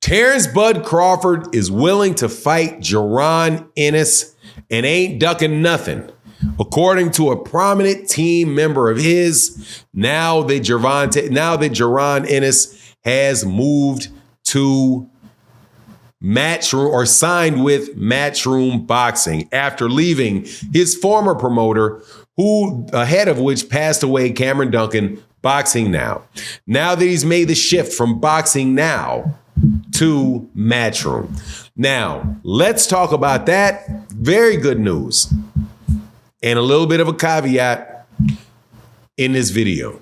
Terence Bud Crawford is willing to fight Jaron Ennis and ain't ducking nothing. According to a prominent team member of his, now that Jaron Ennis has moved to Matchroom or signed with Matchroom Boxing after leaving his former promoter, who ahead of which passed away, Cameron Duncan, Boxing Now. Now that he's made the shift from Boxing Now to Matchroom. Now, let's talk about that. Very good news. And a little bit of a caveat in this video.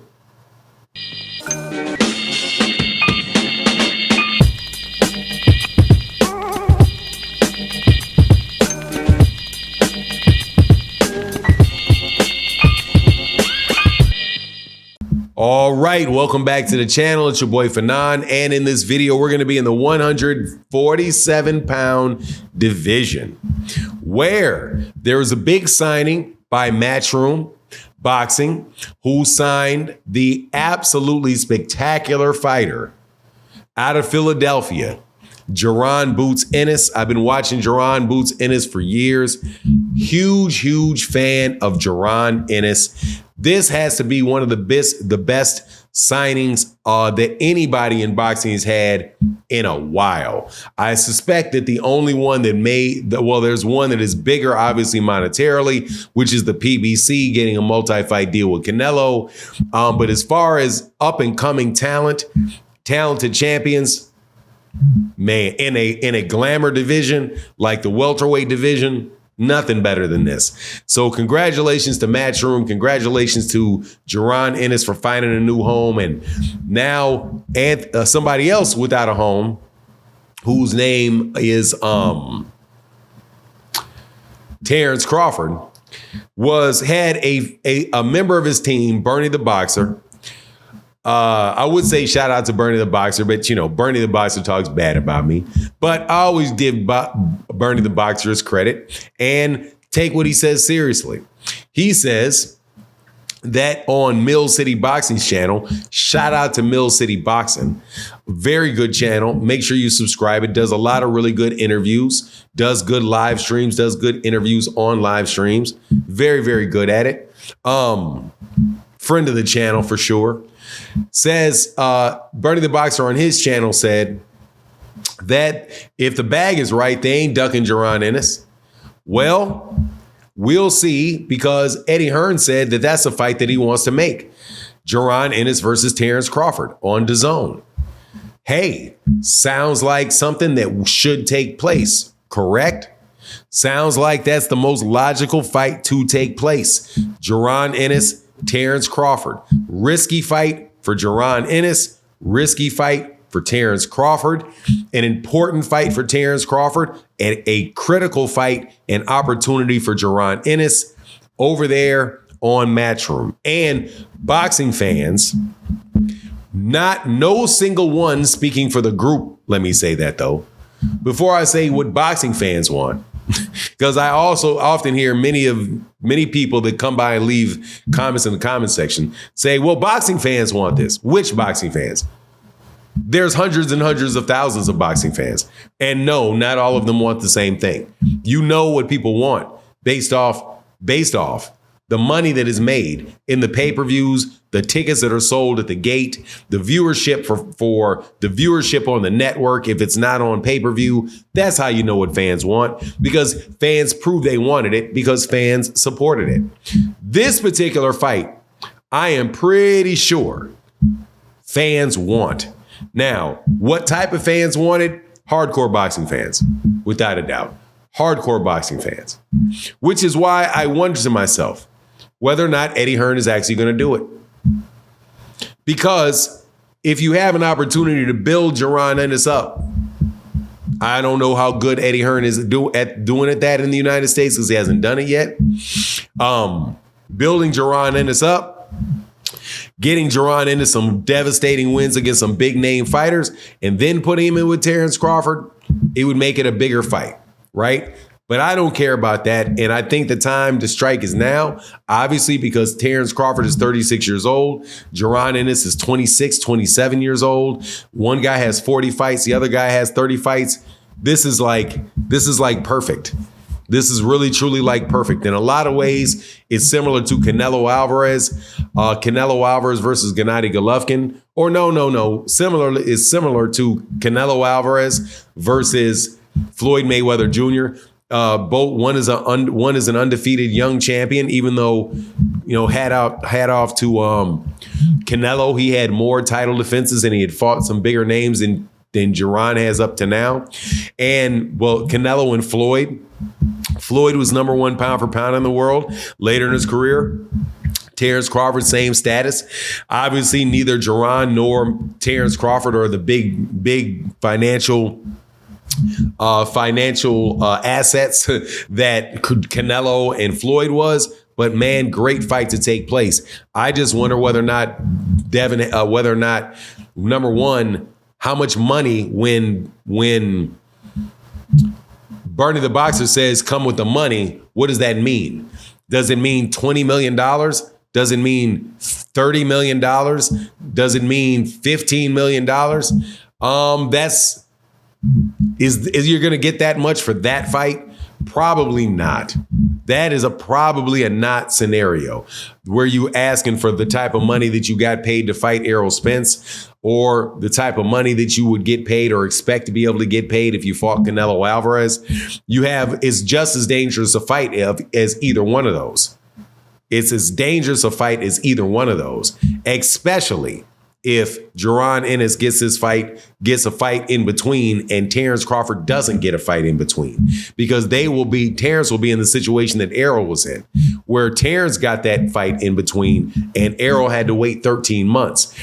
All right, welcome back to the channel. It's your boy Fanon, and in this video, we're going to be in the 147-pound division, where there was a big signing by Matchroom Boxing, who signed the absolutely spectacular fighter out of Philadelphia, Jaron Boots Ennis. I've been watching Jaron Boots Ennis for years. Huge fan of Jaron Ennis. This has to be one of the best signings that anybody in boxing has had in a while. I suspect that the only one that there's one that is bigger, obviously monetarily, which is the PBC getting a multi-fight deal with Canelo. But as far as up and coming talented champions, man, in a glamour division like the welterweight division, nothing better than this. So congratulations to Matchroom. Congratulations to Jaron Ennis for finding a new home. And now somebody else without a home, whose name is Terence Crawford, had a member of his team, Bernie the Boxer. I would say shout out to Bernie the Boxer, but Bernie the Boxer talks bad about me. But I always give Bernie the Boxer his credit and take what he says seriously. He says that on Mill City Boxing's channel, shout out to Mill City Boxing, very good channel. Make sure you subscribe. It does a lot of really good interviews, does good live streams, does good interviews on live streams. Very good at it. Friend of the channel for sure. Says Bernie the Boxer on his channel said that if the bag is right, they ain't ducking Jaron Ennis. Well, we'll see, because Eddie Hearn said that that's a fight that he wants to make. Jaron Ennis versus Terence Crawford on DAZN. Hey, sounds like something that should take place, correct? Sounds like that's the most logical fight to take place. Jaron Ennis, Terence Crawford. Risky fight for Jaron Ennis, risky fight for Terence Crawford, an important fight for Terence Crawford, and a critical fight and opportunity for Jaron Ennis over there on Matchroom. And boxing fans, no single one speaking for the group, let me say that though, before I say what boxing fans want. Because I also often hear many people that come by and leave comments in the comment section say, well, boxing fans want this. Which boxing fans? There's hundreds and hundreds of thousands of boxing fans. And no, not all of them want the same thing. You know what people want based off the money that is made in the pay-per-views, the tickets that are sold at the gate, the viewership for the viewership on the network. If it's not on pay-per-view, that's how you know what fans want, because fans proved they wanted it because fans supported it. This particular fight, I am pretty sure fans want. Now, what type of fans want it? Hardcore boxing fans, without a doubt. Hardcore boxing fans, which is why I wonder to myself whether or not Eddie Hearn is actually going to do it. Because if you have an opportunity to build Jaron Ennis up, I don't know how good Eddie Hearn is at doing that in the United States, because he hasn't done it yet. Building Jaron Ennis up, getting Jaron into some devastating wins against some big name fighters, and then putting him in with Terence Crawford, it would make it a bigger fight, right? But I don't care about that. And I think the time to strike is now, obviously, because Terence Crawford is 36 years old. Jaron Ennis is 26, 27 years old. One guy has 40 fights. The other guy has 30 fights. This is like perfect. This is really, truly like perfect. In a lot of ways, it's similar to Canelo Alvarez. Canelo Alvarez versus Gennady Golovkin. Or no. It's similar to Canelo Alvarez versus Floyd Mayweather Jr. Both one is an undefeated young champion, even though, hat off to Canelo. He had more title defenses and he had fought some bigger names than Jaron has up to now. And Canelo and Floyd. Floyd was number one pound for pound in the world later in his career. Terence Crawford, same status. Obviously, neither Jaron nor Terence Crawford are the big financial assets that Canelo and Floyd was. But man, great fight to take place. I just wonder whether or not number one, how much money when Bernie the Boxer says come with the money, what does that mean? Does it mean $20 million? Does it mean $30 million? Does it mean $15 million? Is you're going to get that much for that fight? Probably not. That is probably a not scenario where you asking for the type of money that you got paid to fight Errol Spence, or the type of money that you would get paid or expect to be able to get paid if you fought Canelo Alvarez. It's just as dangerous a fight as either one of those. It's as dangerous a fight as either one of those, especially if Jaron Ennis gets a fight in between and Terence Crawford doesn't get a fight in between, because Terence will be in the situation that Errol was in, where Terence got that fight in between and Errol had to wait 13 months.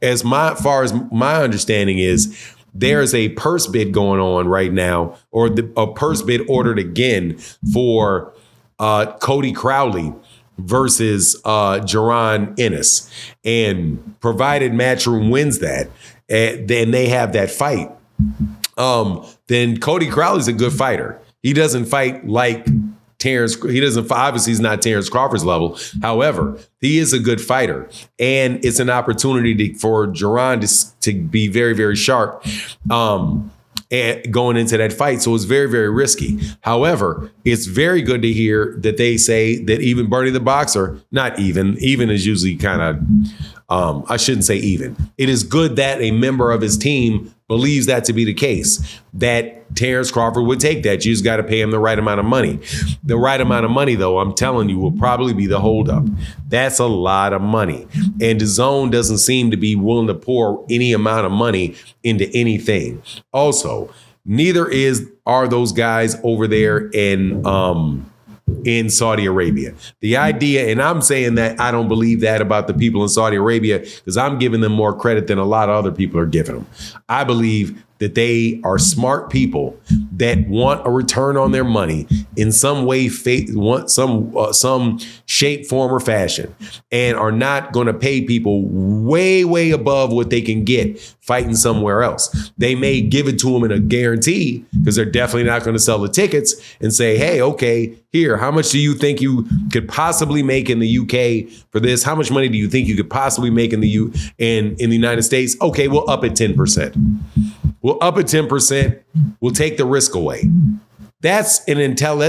As far as my understanding is, there's a purse bid going on right now, or a purse bid ordered again for Cody Crowley versus Jaron Ennis. And provided Matchroom wins that, then they have that fight. Then Cody Crowley's a good fighter. He doesn't fight like Terence. Obviously he's not Terence Crawford's level. However, he is a good fighter. And it's an opportunity for Jaron to be very, very sharp. And going into that fight. So it's very, very risky. However, it's very good to hear that they say that even Bernie the Boxer, not even is usually kind of, I shouldn't say even. It is good that a member of his team believes that to be the case, that Terence Crawford would take that. You just got to pay him the right amount of money. The right amount of money, though, I'm telling you, will probably be the holdup. That's a lot of money. And DAZN doesn't seem to be willing to pour any amount of money into anything. Also, neither are those guys over there in Saudi Arabia. The idea, and I'm saying that I don't believe that about the people in Saudi Arabia, because I'm giving them more credit than a lot of other people are giving them. I believe that they are smart people that want a return on their money in some way, some shape, form, or fashion, and are not going to pay people way, way above what they can get fighting somewhere else. They may give it to them in a guarantee, because they're definitely not going to sell the tickets and say, hey, okay, here, how much do you think you could possibly make in the UK for this? How much money do you think you could possibly make in the United States? Okay, we'll up it 10%. We'll up it 10%. We'll take the risk away. That's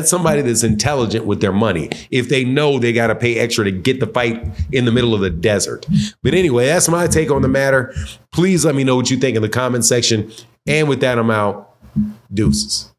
somebody that's intelligent with their money. If they know they got to pay extra to get the fight in the middle of the desert. But anyway, that's my take on the matter. Please let me know what you think in the comment section. And with that, I'm out. Deuces.